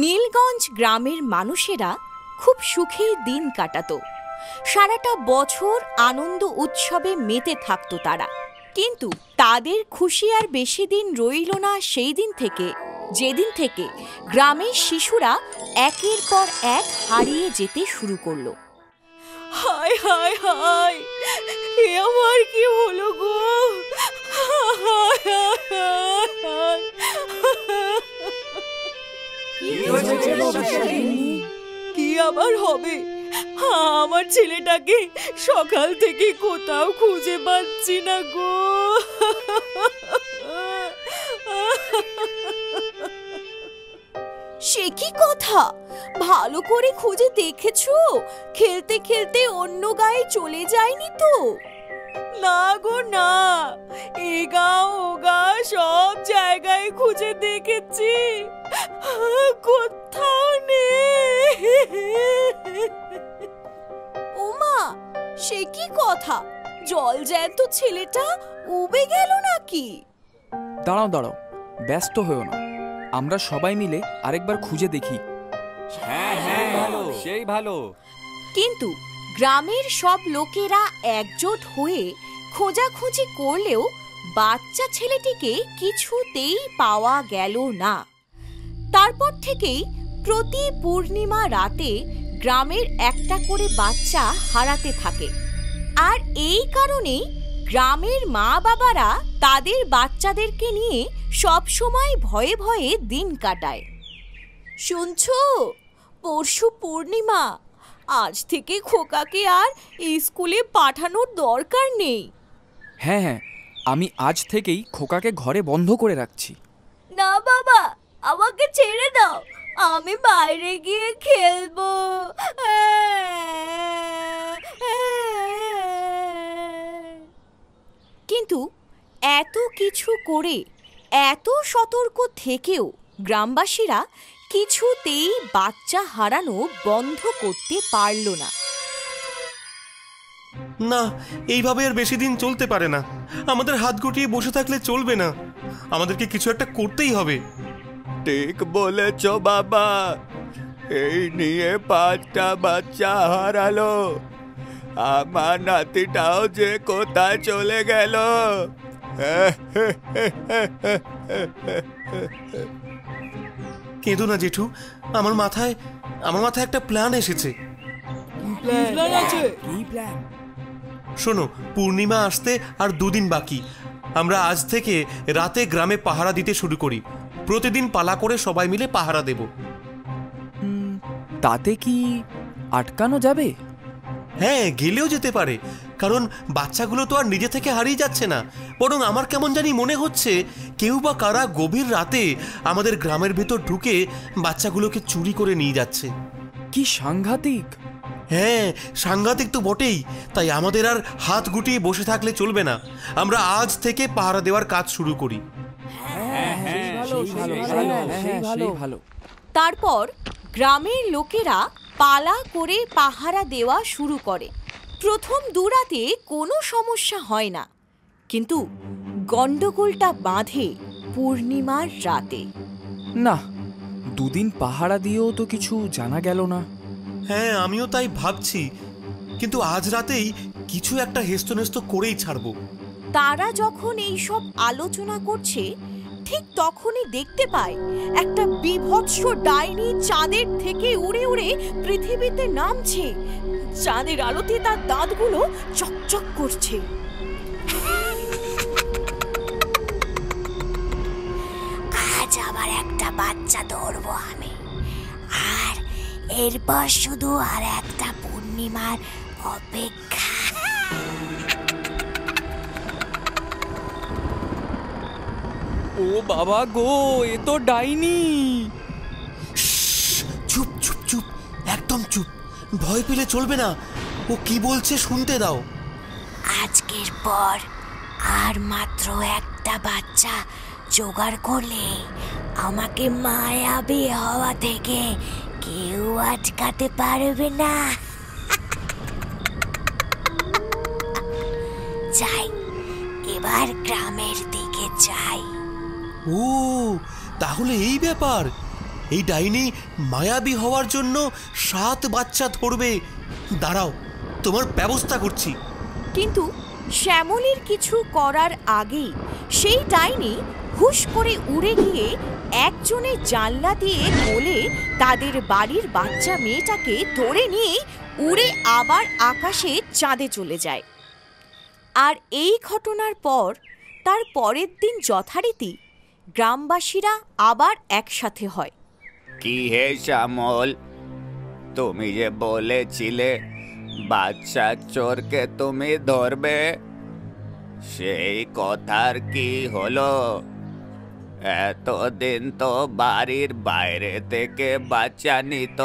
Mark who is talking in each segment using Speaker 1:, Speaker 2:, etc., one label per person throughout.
Speaker 1: নীলগঞ্জ গ্রামের মানুষেরা খুব সুখে দিন কাটাতো। সারাটা বছর আনন্দ উৎসবে মেতে থাকতো তারা। কিন্তু তাদের খুশি আর বেশি দিন রইল না সেই দিন থেকে, যেদিন থেকে গ্রামের শিশুরা একের পর এক হারিয়ে যেতে শুরু করলো। হায় হায় হায়, এ আমার কি হলো গো? কি আবার হবে? আমার ছেলেটাকে সকাল থেকে কোথাও খুঁজে পাচ্ছি না গো। সে কি কথা? ভালো করে খুঁজে দেখেছো? খেলতে খেলতে অন্য গায়ে চলে যায়নি তো? না গো না, এ গা ও গা সব জায়গায় খুঁজে দেখেছি, কোথাও নেই। ওমা, সে কি কথা? জল জ্যান্ত ছেলেটা উবে গেল নাকি?
Speaker 2: দাঁড়াও দাঁড়াও, ব্যস্ত হয়েও না, আমরা সবাই মিলে আরেকবার খুঁজে দেখি।
Speaker 3: হ্যাঁ হ্যাঁ, ভালো, সেই ভালো।
Speaker 1: কিন্তু গ্রামের সব লোকেরা একজোট হয়ে খোঁজাখুঁজি করলেও বাচ্চা ছেলেটিকে কিছুতেই পাওয়া গেল না। তারপর থেকেই প্রতি পূর্ণিমা রাতে গ্রামের একটা করে বাচ্চা হারাতে থাকে। আর এই কারণেই গ্রামের মা বাবারা তাদের বাচ্চাদেরকে নিয়ে সব সময় ভয়ে ভয়ে দিন কাটায়। শুনছো, পরশু পূর্ণিমা, আজ থেকে খোকাকে আর স্কুলে পাঠানোর দরকার নেই।
Speaker 2: হ্যাঁ হ্যাঁ, আমি আজ থেকেই খোকাকে ঘরে বন্ধ করে রাখছি।
Speaker 1: না বাবা, আমাকে ছেড়ে দাও, আমি বাইরে গিয়ে খেলবো। কিন্তু এত কিছু করে, এত সতর্ক থেকেও গ্রামবাসীরা কিছুতেই বাচ্চা হারানো বন্ধ করতে পারল না।
Speaker 4: না, এইভাবে আর বেশি দিন চলতে পারে না। আমাদের হাত গুটিয়ে বসে থাকলে চলবে না, আমাদেরকে কিছু একটা করতেই হবে।
Speaker 3: ঠিক বলেছ বাবা, এই নিয়ে 5টা বাচ্চা হারালো, আমার নাতিটাও যে কোথায় চলে গেল।
Speaker 4: কেঁদো না জেঠু, আমার মাথায় একটা প্ল্যান এসেছে। শোনো, পূর্ণিমা আসতে আর 2 দিন বাকি। আমরা আজ থেকে রাতে গ্রামে পাহারা দিতে শুরু করি। প্রতিদিন পালা করে সবাই মিলে পাহারা দেব।
Speaker 2: তাতে কি আটকানো যাবে?
Speaker 4: হ্যাঁ, গেলেও যেতে পারে, কারণ বাচ্চাগুলো তো আর নিজে থেকে হারিয়ে যাচ্ছে না। বরং আমার কেমন জানি মনে হচ্ছে কেউ বা কারা গভীর রাতে আমাদের গ্রামের ভেতর ঢুকে বাচ্চাগুলোকে চুরি করে নিয়ে যাচ্ছে।
Speaker 2: কি সাংঘাতিক!
Speaker 4: হ্যাঁ, সাংঘাতিক তো বটেই। তাই আমাদের আর হাত গুটিয়ে বসে থাকলে চলবে না। আমরা আজ থেকে পাহারা দেওয়ার কাজ শুরু করি।
Speaker 1: তারপর গ্রামের লোকেরা পালা করে পাহারা দেওয়া শুরু করে। প্রথম 2 রাতে কোনো সমস্যা হয় না, কিন্তু গন্ডগোলটা বাঁধে পূর্ণিমার রাতে।
Speaker 2: না, 2 দিন পাহারা দিয়েও তো কিছু জানা গেল না।
Speaker 4: হ্যাঁ, আমিও তাই ভাবছি, কিন্তু আজ রাতেই কিছু একটা হেস্তনেস্ত করেই ছাড়ব।
Speaker 1: তারা যখন এইসব আলোচনা করছে, ঠিক তখনই দেখতে পায় একটা বিভৎস ডাইনি চাঁদের থেকে উড়ে উড়ে পৃথিবীতে নামছে। চাঁদের আলোতে তার দাঁতগুলো চকচক করছে। আজ আবার একটা বাচ্চা ধরবো আমি, আর এরপর শুধু আর একটা পূর্ণিমার অপেক্ষা।
Speaker 2: ও বাবা গো, এ তো ডাইনি!
Speaker 4: চুপ চুপ চুপ, একদম চুপ, ভয় পেলে চলবে না। ও কি বলছে শুনতে দাও।
Speaker 1: আজকের পর আর মাত্র একটা বাচ্চা জোগাড় করলে আমাকে মায়াবী হওয়া থেকে কেউ আটকাতে পারবে না। যাই, এবার গ্রামের দিকে যাই।
Speaker 4: ও তাহলে এই ব্যাপার, এই ডাইনি মায়াবী হওয়ার জন্য 7 বাচ্চা ধরবে। দাঁড়াও, তোমার ব্যবস্থা করছি।
Speaker 1: কিন্তু শ্যামলীর কিছু করার আগেই সেই ডাইনি হুশ করে উড়ে গিয়ে একজনের জানলা দিয়ে বলে তাদের বাড়ির বাচ্চা মেয়েটাকে ধরে নিয়ে উড়ে আবার আকাশে চাঁদে চলে যায়। আর এই ঘটনার পর তার পরের দিন যথারীতি গ্রামবাসীরা আবার একসাথে হয়।
Speaker 3: কি হে শ্যামল, তুমি যে বলেছিলে বাচ্চা চোরকে তুমি ধরবে, সেই কথার কি হলো? এতদিন তো বাড়ির বাইরে থেকে বাচ্চা নিত,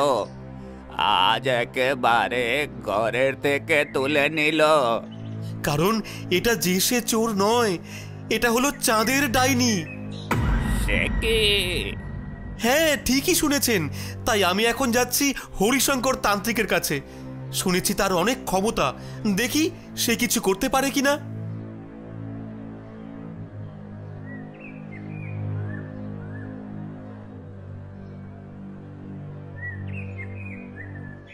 Speaker 3: আজ একেবারে ঘরের থেকে তুলে নিল।
Speaker 4: কারণ এটা যে সে চোর নয়, এটা হলো চাঁদের ডাইনি।
Speaker 3: সে কি?
Speaker 4: হ্যাঁ, ঠিকই শুনেছেন। তাই আমি এখন যাচ্ছি হরিশঙ্কর তান্ত্রিকের কাছে। শুনেছি তার অনেক ক্ষমতা, দেখি সে কিছু করতে পারে কিনা।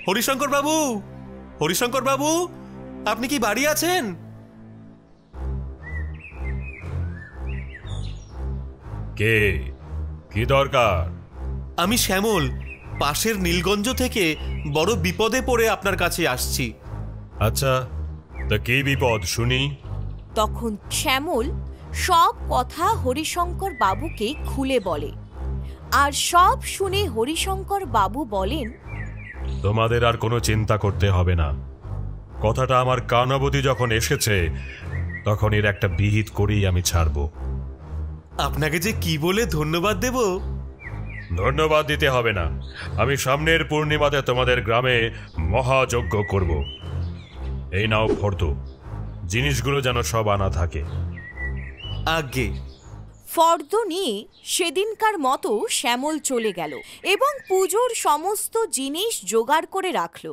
Speaker 4: হরিশঙ্কর বাবু, হরিশঙ্কর বাবু, আপনি কি বাড়ি আছেন?
Speaker 5: কে? কি দরকার?
Speaker 4: আমি শ্যামল, পাশের নীলগঞ্জ থেকে বড় বিপদে পড়ে আপনার কাছে আসছি।
Speaker 5: আচ্ছা, তা কি বিপদ শুনি?
Speaker 1: তখন শ্যামল সব কথা হরিশঙ্কর বাবুকে খুলে বলে। আর সব শুনে হরিশঙ্কর বাবু বলেন,
Speaker 5: তোমাদের আর কোনো চিন্তা করতে হবে না। কথাটা আমার কান অবধি যখন এসেছে, তখন এর একটা বিহিত করেই আমি ছাড়ব।
Speaker 4: আপনাকে যে কি বলে ধন্যবাদ দেব।
Speaker 5: ধন্যবাদ দিতে হবে না, আমি সামনের পূর্ণিমাতে তোমাদের গ্রামে মহাযজ্ঞ করব। এই নাও ফর্দ, জিনিসগুলো যেন সব আনা থাকে।
Speaker 4: আজ্ঞে।
Speaker 1: ফর্দ নিয়ে সেদিনকার মতো শ্যামল চলে গেল এবং পুজোর সমস্ত জিনিস জোগাড় করে রাখল।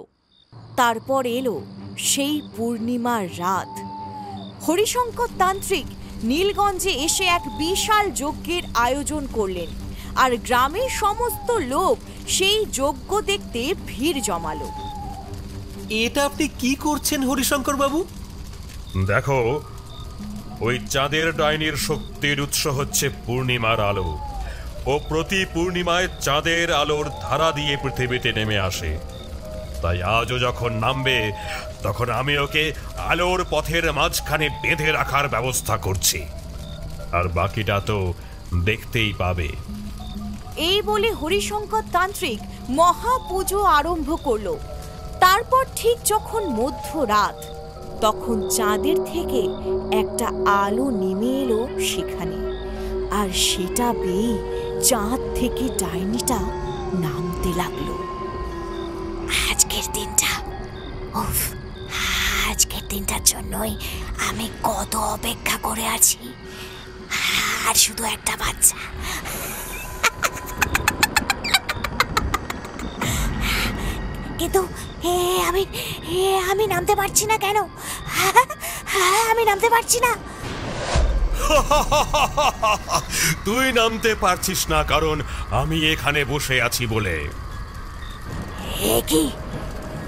Speaker 1: তারপর এলো সেই পূর্ণিমার রাত। হরিশঙ্কর তান্ত্রিক নীলগঞ্জে এসে এক বিশাল যজ্ঞের আয়োজন করলেন, আর গ্রামের সমস্ত লোক সেই যজ্ঞ দেখতে ভিড় জমালো।
Speaker 4: এটা আপনি কি করছেন হরিশঙ্কর বাবু?
Speaker 5: দেখো, ওই চাঁদের ডাইনির শক্তির উৎস হচ্ছে পূর্ণিমার আলো। ও প্রতি পূর্ণিমায় চাঁদের আলোর ধারা দিয়ে পৃথিবীতে নেমে আসে। তাই আজও যখন নামবে, তখন আমি ওকে আলোর পথের মাঝখানে বেঁধে রাখার ব্যবস্থা করছি। আর বাকিটা তো দেখতেই পাবে।
Speaker 1: এই বলে হরিশঙ্কর তান্ত্রিক মহাপুজো আরম্ভ করলো। তারপর ঠিক যখন মধ্যরাত, তখন চাঁদের থেকে একটা আলো নেমে এলো সেখানে, আর সেটা বেয়ে চাঁদ থেকে ডাইনিটা নামতে লাগলো। আজকের দিনটা, আজকের দিনটার জন্যই আমি কত অপেক্ষা করে আছি। আর শুধু একটা বাচ্চা, কিন্তু আমি নামতে পারছি না কেন? আমি নামতে পারছি না।
Speaker 5: তুই নামতে পারছিস না কারণ আমি এখানে বসে আছি বলে।
Speaker 1: এ কি,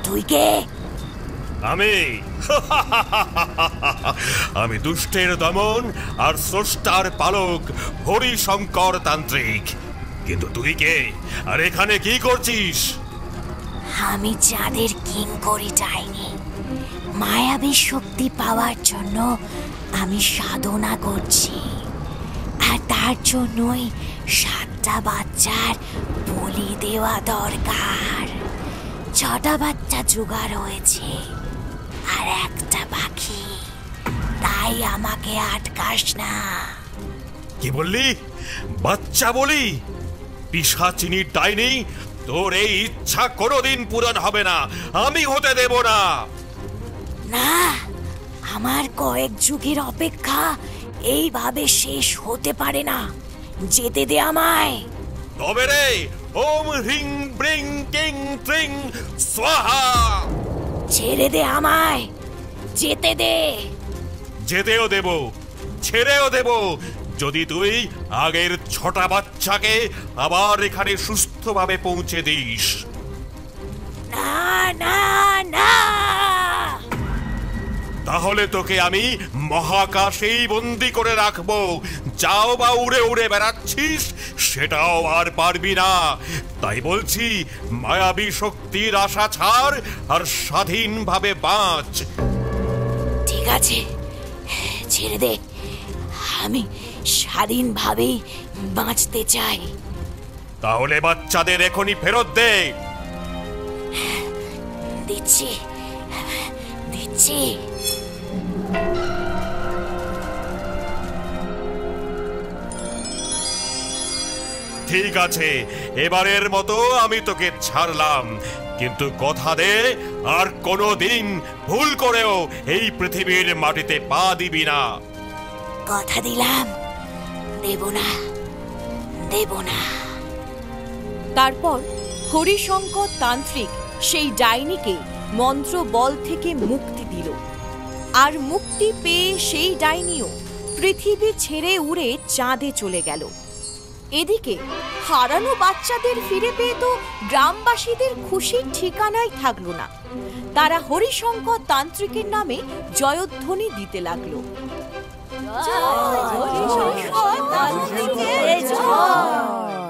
Speaker 1: তুই কে?
Speaker 5: আমি দুষ্টের দমন আর স্রষ্টার পালক হরিশঙ্কর তান্ত্রিক। কিন্তু তুই কে, আর এখানে কি করছিস?
Speaker 1: আমি চাঁদের কিঙ্করি ডাইনি। মায়াবী শক্তি পাওয়ার জন্য আমি সাধনা করছি, আর তার জন্যই 7টা বাচ্চার বলি দেওয়া দরকার। 6টা বাচ্চা জোগাড় হয়েছে, আর একটা বাকি। তাই আমাকে আটকাস না।
Speaker 5: কি বললি? বাচ্চা বলি? পিশাচিনী ডাইনি, তোর এই ইচ্ছা কোনোদিন পূরণ হবে না, আমি হতে দেব না।
Speaker 1: না, আমার কয়েক যুগের অপেক্ষা এইভাবে শেষ হতে পারে না। যেতে দে আমায়।
Speaker 5: তবে রে, ওম হ্রিং ব্রিং কিং ত্রিং স্বাহা।
Speaker 1: ছেড়ে দে আমায়, যেতে দে।
Speaker 5: যেতেও দেব, ছেড়েও দেব, যদি তুই আগের 6টা বাচ্চাকে আবার এখানে সুস্থভাবে পৌঁছে দিস।
Speaker 1: না না না,
Speaker 5: তাহলে তোকে আমি মহাকাশেই বন্দি করে রাখবো। যাও বা উড়ে উড়ে বেড়াচ্ছিস সেটাও আর পারবি না। তাই বলছি, মায়াবী শক্তির আশা ছাড় আর স্বাধীনভাবে বাঁচ।
Speaker 1: ঠিক আছে, ছেড়ে দে, আমি স্বাধীনভাবেই বাঁচতে চাই।
Speaker 5: তাহলে বাচ্চাদের এখনই ফেরত দে।
Speaker 1: দিচ্ছি দিচ্ছি।
Speaker 5: ঠিক আছে, এবারের মতো আমি তোকে ছাড়লাম, কিন্তু কথা দে আর কোনোদিন ভুল করেও এই পৃথিবীর মাটিতে পা দিবি না।
Speaker 1: কথা দিলাম, দেব না দেব না। তারপর হরিশঙ্কর তান্ত্রিক সেই ডাইনিকে মন্ত্র বল থেকে মুক্তি দিল, আর মুক্তি পেয়ে সেই ডাইনিও পৃথিবী ছেড়ে উড়ে চাঁদে চলে গেল। এদিকে হারানো বাচ্চাদের ফিরে পেয়ে তো গ্রামবাসীদের খুশির ঠিকানাই থাকলো না। তারা হরিশঙ্কর তান্ত্রিকের নামে জয়ধ্বনি দিতে লাগলো। জয় হরিশঙ্কর তান্ত্রিকের জয়।